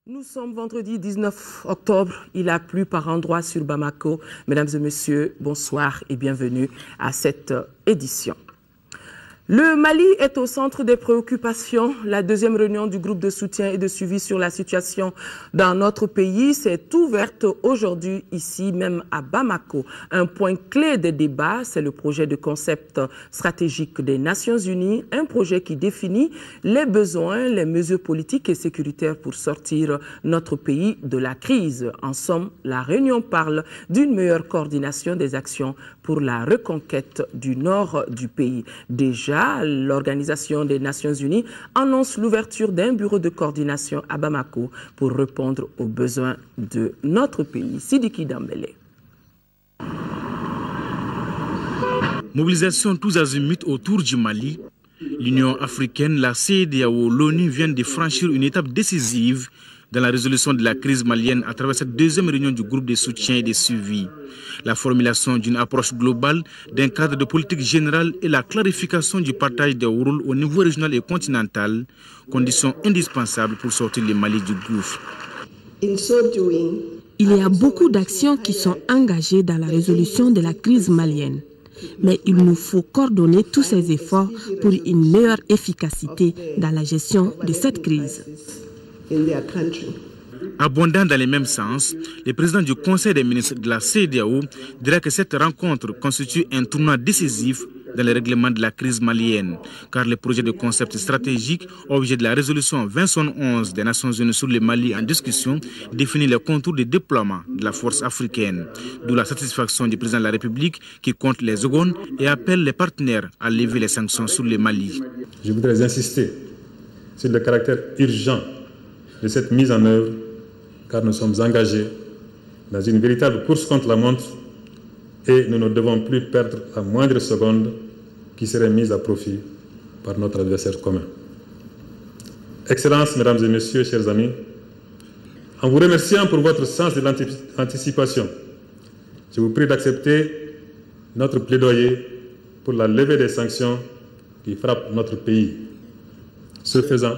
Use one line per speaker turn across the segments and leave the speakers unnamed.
Nous sommes vendredi 19 octobre, il a plu par endroits sur Bamako. Mesdames et messieurs, bonsoir et bienvenue à cette édition. Le Mali est au centre des préoccupations. La deuxième réunion du groupe de soutien et de suivi sur la situation dans notre pays s'est ouverte aujourd'hui ici même à Bamako. Un point clé des débats, c'est le projet de concept stratégique des Nations Unies, un projet qui définit les besoins, les mesures politiques et sécuritaires pour sortir notre pays de la crise. En somme, la réunion parle d'une meilleure coordination des actions pour la reconquête du nord du pays. Déjà, l'Organisation des Nations Unies annonce l'ouverture d'un bureau de coordination à Bamako pour répondre aux besoins de notre pays. Sidiki Dambélé.
Mobilisation tous azimuts autour du Mali. L'Union africaine, la CEDEAO, l'ONU viennent de franchir une étape décisive dans la résolution de la crise malienne à travers cette deuxième réunion du groupe de soutien et de suivi. La formulation d'une approche globale, d'un cadre de politique générale et la clarification du partage des rôles au niveau régional et continental, conditions indispensables pour sortir le Mali du gouffre.
Il y a beaucoup d'actions qui sont engagées dans la résolution de la crise malienne. Mais il nous faut coordonner tous ces efforts pour une meilleure efficacité dans la gestion de cette crise.
Abondant dans le même sens, le président du Conseil des ministres de la CEDEAO dira que cette rencontre constitue un tournant décisif dans le règlement de la crise malienne, car le projet de concept stratégique, objet de la résolution 2011 des Nations Unies sur le Mali en discussion, définit les contours de déploiement de la force africaine. D'où la satisfaction du président de la République qui compte les secondes et appelle les partenaires à lever les sanctions sur le Mali.
Je voudrais insister sur le caractère urgent de cette mise en œuvre, car nous sommes engagés dans une véritable course contre la montre et nous ne devons plus perdre la moindre seconde qui serait mise à profit par notre adversaire commun. Excellences, Mesdames et Messieurs, chers amis, en vous remerciant pour votre sens de l'anticipation, je vous prie d'accepter notre plaidoyer pour la levée des sanctions qui frappent notre pays. Ce faisant,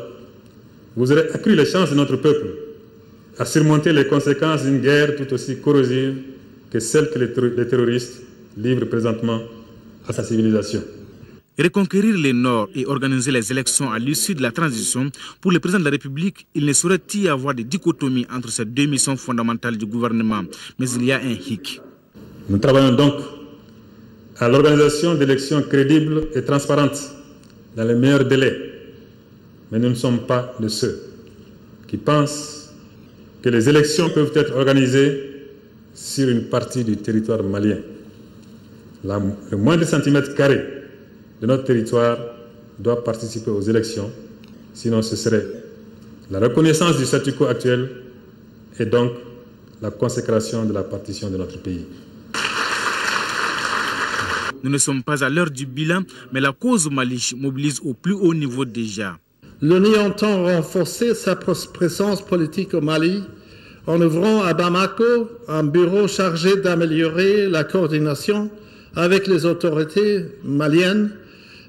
vous aurez accru les chances de notre peuple à surmonter les conséquences d'une guerre tout aussi corrosive que celle que les terroristes livrent présentement à sa civilisation.
Reconquérir le Nord et organiser les élections à l'issue de la transition, pour le président de la République, il ne saurait y avoir de dichotomie entre ces deux missions fondamentales du gouvernement. Mais il y a un hic.
Nous travaillons donc à l'organisation d'élections crédibles et transparentes dans les meilleurs délais. Mais nous ne sommes pas de ceux qui pensent que les élections peuvent être organisées sur une partie du territoire malien. Le moindre centimètre carré de notre territoire doit participer aux élections, sinon ce serait la reconnaissance du statu quo actuel et donc la consécration de la partition de notre pays.
Nous ne sommes pas à l'heure du bilan, mais la cause Mali mobilise au plus haut niveau déjà.
L'Union entend renforcer sa présence politique au Mali en ouvrant à Bamako un bureau chargé d'améliorer la coordination avec les autorités maliennes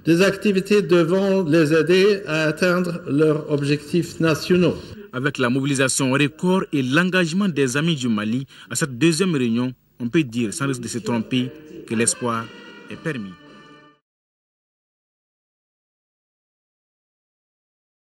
des activités devant les aider à atteindre leurs objectifs nationaux.
Avec la mobilisation record et l'engagement des amis du Mali à cette deuxième réunion, on peut dire sans risque de se tromper que l'espoir est permis.